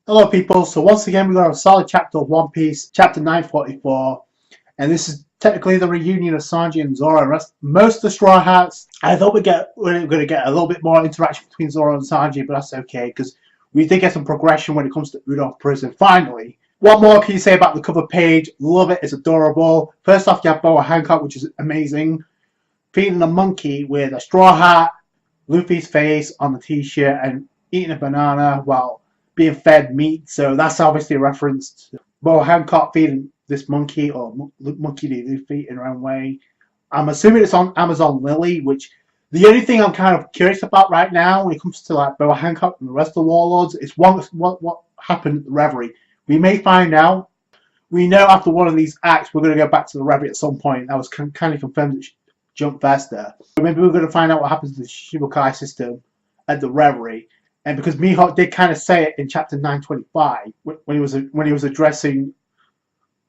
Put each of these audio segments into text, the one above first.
Hello people, so once again we got a solid chapter of One Piece, chapter 944, and this is technically the reunion of Sanji and Zoro. Most of the Straw Hats, I thought we're going to get a little bit more interaction between Zoro and Sanji, but that's okay, because we did get some progression when it comes to Udon Prison, finally. What more can you say about the cover page? Love it, it's adorable. First off, you have Boa Hancock, which is amazing, feeding a monkey with a straw hat, Luffy's face on the t-shirt, and eating a banana while being fed meat, so that's obviously a reference to Boa Hancock feeding this monkey, or monkey to Luffy in her own way. I'm assuming it's on Amazon Lily, which the only thing I'm kind of curious about right now when it comes to like Boa Hancock and the rest of the warlords is what happened at the Reverie. We may find out. We know after one of these acts we're going to go back to the Reverie at some point. That was kind of confirmed at Jump Festa. Maybe we're going to find out what happens to the Shibukai system at the Reverie. And because Mihawk did kind of say it in chapter 925 when he was addressing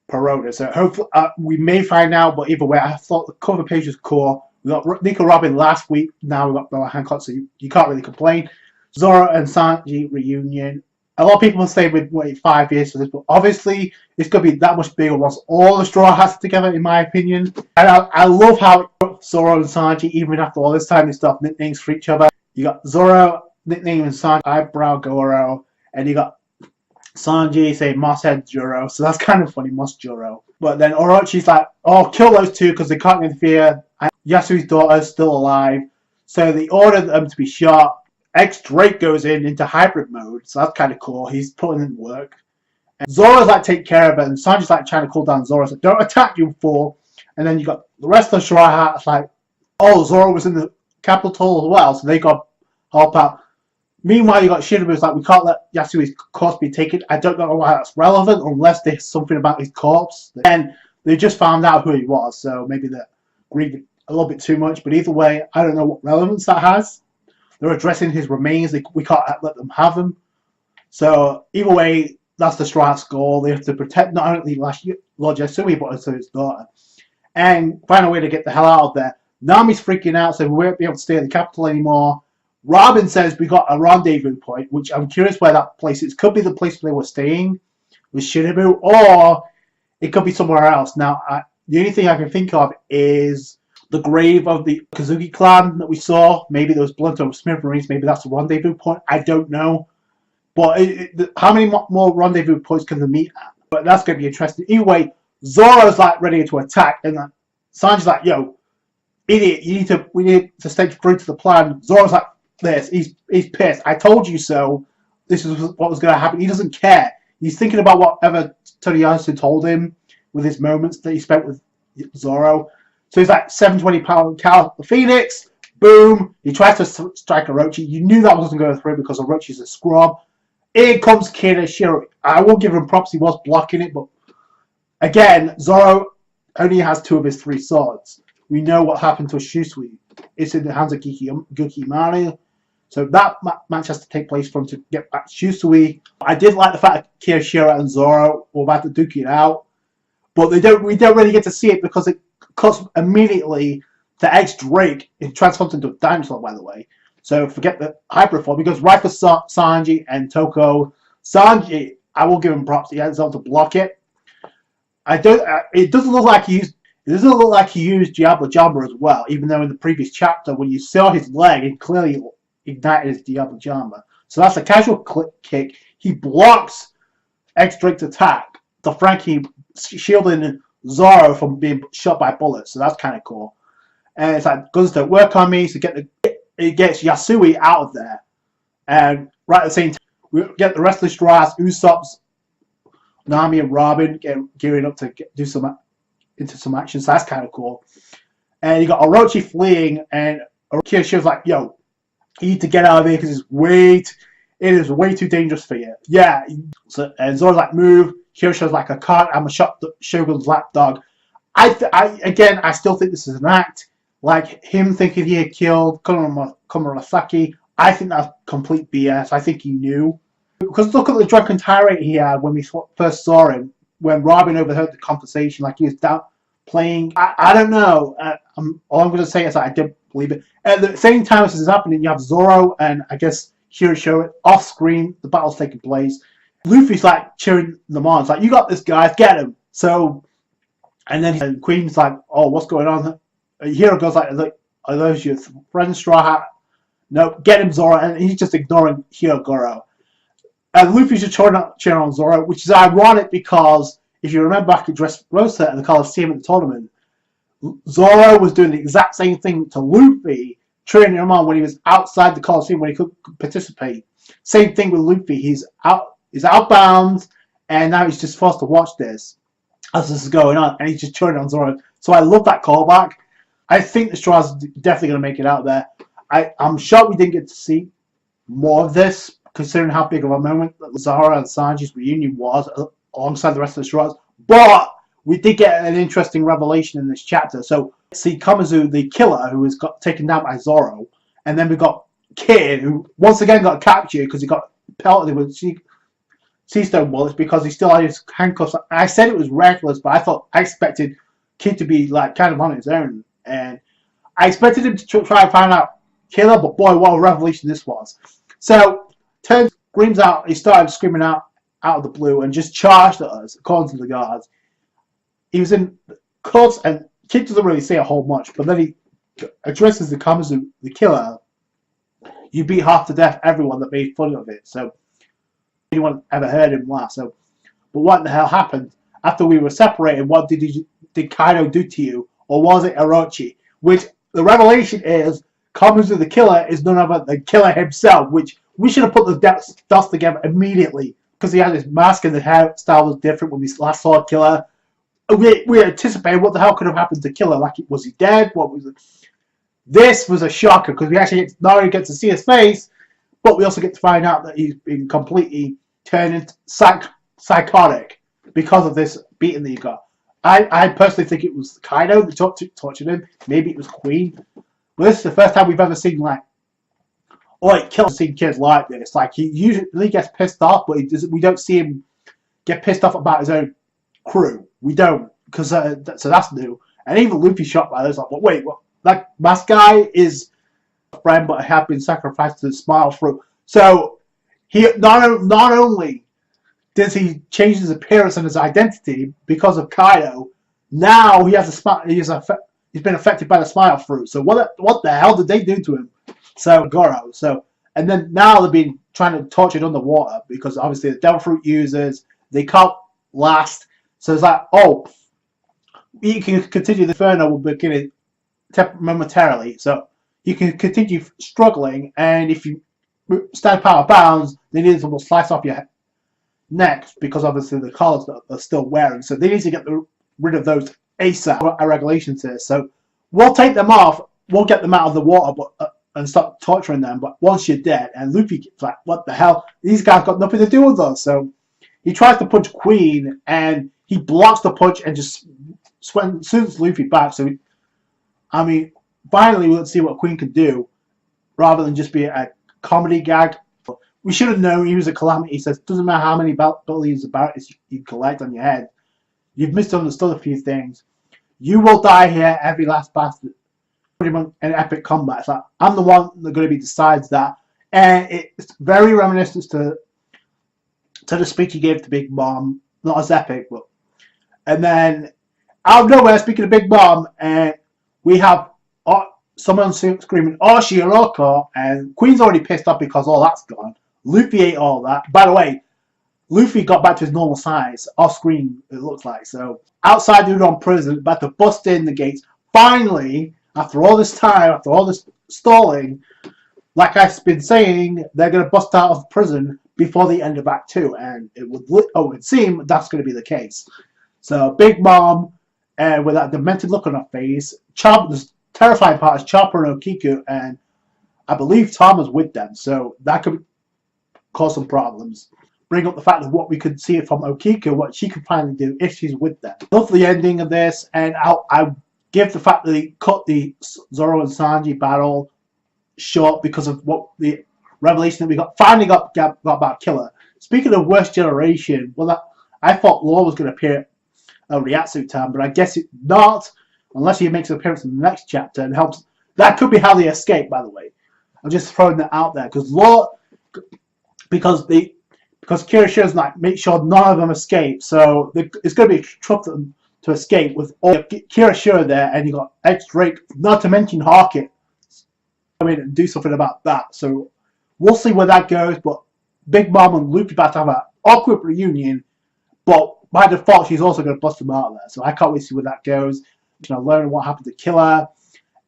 Peroda, so hopefully we may find out. But either way, I thought the cover page was cool. We got Nico Robin last week. Now we got Boa Hancock, so you can't really complain. Zoro and Sanji reunion. A lot of people say we'd wait 5 years for this, but obviously it's going to be that much bigger once all the Straw Hats are together, in my opinion. And I love how Zoro and Sanji, even after all this time, they still have nicknames for each other. You got Zoro nickname is Sanji Eyebrow Goro, and you got Sanji say Mosshead Juro, so that's kind of funny, Moss Juro. But then Orochi's like, oh, kill those two because they can't interfere. And Yasuo's daughter's still alive, so they ordered them to be shot. Drake goes into hybrid mode, so that's kind of cool. He's putting in work. And Zoro's like, take care of it, and Sanji's like trying to cool down Zoro, so don't attack, you fool. And then you got the rest of the Straw Hats like, oh, Zoro was in the capital as well, so they got help out. Meanwhile, you got Shinobu's like, we can't let Yasuo's corpse be taken. I don't know why that's relevant unless there's something about his corpse. And they just found out who he was, so maybe they're grieving a little bit too much. But either way, I don't know what relevance that has. They're addressing his remains. We can't let them have them. So either way, that's the Straw Hats' goal. They have to protect not only Lord Yasui, but also his daughter. And find a way to get the hell out of there. Nami's freaking out, so we won't be able to stay in the capital anymore. Robin says we got a rendezvous point, which I'm curious where that place is. It could be the place where they were staying with Shinobu, or it could be somewhere else. Now, the only thing I can think of is the grave of the Kazuki clan that we saw. Maybe there was blood over smithereens. Maybe that's the rendezvous point. I don't know. But how many more rendezvous points can they meet at? But that's going to be interesting. Either way, Zoro's like ready to attack, and Sanji's like, yo, idiot, we need to stay true to the plan. Zoro's like, this. He's pissed. I told you so. This is what was going to happen. He doesn't care. He's thinking about whatever Toriyama told him with his moments that he spent with Zoro. So he's like 720-pound Cal the Phoenix. Boom. He tries to strike Orochi. You knew that wasn't going through because Orochi's a scrub. In comes Shiro. I will give him props. He was blocking it, but again, Zoro only has 2 of his 3 swords. We know what happened to Shusui. It's in the hands of Guki Mari. So that match has to take place for him to get back to Shusui. I did like the fact that Kiyoshiro and Zoro were about to duke it out. But we don't really get to see it because it cuts immediately to Drake. It transforms into a dinosaur, by the way. So forget the hyper form. He goes right for Sanji and Toko. Sanji, I will give him props. He ends up to block it. It doesn't look like he used... It doesn't look like he used Diablo Jamba as well, even though in the previous chapter, when you saw his leg, it clearly ignited his Diablo Jamba. So that's a casual kick. He blocks Drake's attack. The Frankie shielding Zoro from being shot by bullets. So that's kind of cool. And it's like, guns don't work on me. So it gets Yasui out of there. And right at the same time, we get the rest of the Straw Hats, Usopp's, Nami and Robin gearing up to do into some action, so that's kind of cool. And you got Orochi fleeing, and Kirishio's like, yo, you need to get out of here because it is way too dangerous for you. Yeah. So, and Zoro's like, move. Kirishio's like, I can't, I'm a Shogun's lapdog. Again, I still think this is an act. Like, him thinking he had killed Komurasaki, I think that's complete BS. I think he knew. Because look at the drunken tirade he had when we first saw him. When Robin overheard the conversation, like he was down playing. I don't know. All I'm going to say is that I don't believe it. At the same time as this is happening, you have Zoro and I guess Kirishio off screen. The battle's taking place. Luffy's like cheering them on. It's like, you got this, guys, get him. So, and then Queen's like, oh, what's going on? Hero goes like, are those your friends, Straw Hat? No, get him, Zoro. And he's just ignoring Hyogoro. And Luffy's just cheering on Zoro, which is ironic because if you remember back at Dressrosa at the Coliseum at the tournament, Zoro was doing the exact same thing to Luffy, cheering him on when he was outside the Coliseum when he couldn't participate. Same thing with Luffy. He's outbound, and now he's just forced to watch this as this is going on, and he's just cheering on Zoro. So I love that callback. I think the Straws are definitely going to make it out there. I'm shocked we didn't get to see more of this, considering how big of a moment that Zoro and Sanji's reunion was alongside the rest of the Straws. But we did get an interesting revelation in this chapter. So, see Kamazu, the killer, who was got taken down by Zoro, and then we got Kid, who once again got captured because he got pelted with Seastone bullets because he still had his handcuffs. I said it was reckless, but I expected Kid to be like kind of on his own, and I expected him to try and find out Killer, but boy, what a revelation this was. So, turns screams out, he started screaming out of the blue and just charged at us, according to the guards. He was in cuffs, and Kid doesn't really say a whole much, but then he addresses the Kamazu, the killer. You beat half to death everyone that made fun of it. So, anyone ever heard him laugh. So, but what the hell happened? After we were separated, what did Kaido do to you? Or was it Orochi? Which, the revelation is, Kamazu the killer is none other than the killer himself, which we should have put the dots together immediately, because he had his mask and the hairstyle was different when we last saw Killer. We anticipated what the hell could have happened to Killer. Like, was he dead? What was it? This was a shocker, because we actually not only get to see his face, but we also get to find out that he's been completely turned into psychotic because of this beating that he got. I personally think it was Kaido that tortured him. Maybe it was Queen. But this is the first time we've ever seen, like, seen kids like this. Like, he usually gets pissed off, but we don't see him get pissed off about his own crew. We don't, because so that's new. And even Luffy shot by this, like, well, wait, what? That mask guy is a friend, but I have been sacrificed to the smile fruit. So he not only does he change his appearance and his identity because of Kaido, now he has a smile. He's been affected by the smile fruit. So what the hell did they do to him? So Goro. So, and then now they're being trying to torture it underwater because obviously the devil fruit users, they can't last. So it's like, oh, you can continue, the inferno will begin momentarily. So you can continue struggling, and if you stand power bounds, they need to almost slice off your neck because obviously the collars that are still wearing. So they need to get rid of those ASAP. Our regulations here. So we'll take them off. We'll get them out of the water, but and stop torturing them. But once you're dead, and Luffy's like, what the hell? These guys got nothing to do with us. So he tries to punch Queen, and he blocks the punch and just swings Luffy back. So, I mean, finally we'll see what Queen can do, rather than just be a comedy gag. We should have known he was a calamity. He says, doesn't matter how many billions of barrels you collect on your head. You've misunderstood a few things. You will die here, every last bastard. Pretty much an epic combat. It's like, I'm the one that's going to be decides that. And it's very reminiscent to the speech he gave to Big Mom. Not as epic, but. And then, out of nowhere, speaking of Big Mom, and we have someone screaming, oh, Shiroko, and Queen's already pissed off because all that's gone. Luffy ate all that. By the way, Luffy got back to his normal size, off screen, it looks like. So, outside the Udon prison, about to bust in the gates. Finally, after all this time, after all this stalling, like I've been saying, they're going to bust out of prison before the end of Act 2. And it would seem that's going to be the case. So, Big Mom, with that demented look on her face. The terrifying part is Chopper and Okiku, and I believe Tom is with them. So, that could cause some problems. Bring up the fact of what we could see from Okiku, what she could finally do if she's with them. Love the ending of this, and I give the fact that they cut the Zoro and Sanji battle short because of what the revelation that we finally got about Killer. Speaking of worst generation, well, I thought Law was going to appear at Ryatsu time, but I guess it's not, unless he makes an appearance in the next chapter and helps. That could be how they escape, by the way. I'm just throwing that out there because Law, because because Kirishio's like make sure none of them escape. So it's going to be tough to escape with all Kirishio there, and you got X-Drake, not to mention Harkit. I mean, do something about that. So we'll see where that goes. But Big Mom and Luffy about to have an awkward reunion, but by default, she's also going to bust them out there. So I can't wait to see where that goes. Learn what happened to Killer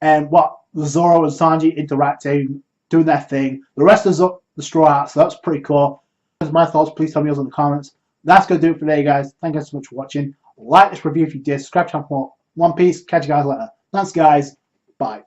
and what Zoro and Sanji interacting, doing their thing. The rest of the Straw Hats, so that's pretty cool. That's my thoughts. Please tell me yours in the comments. That's going to do it for today, guys. Thank you so much for watching. Like this review if you did. Subscribe to the channel for One Piece. Catch you guys later. Thanks, guys. Bye.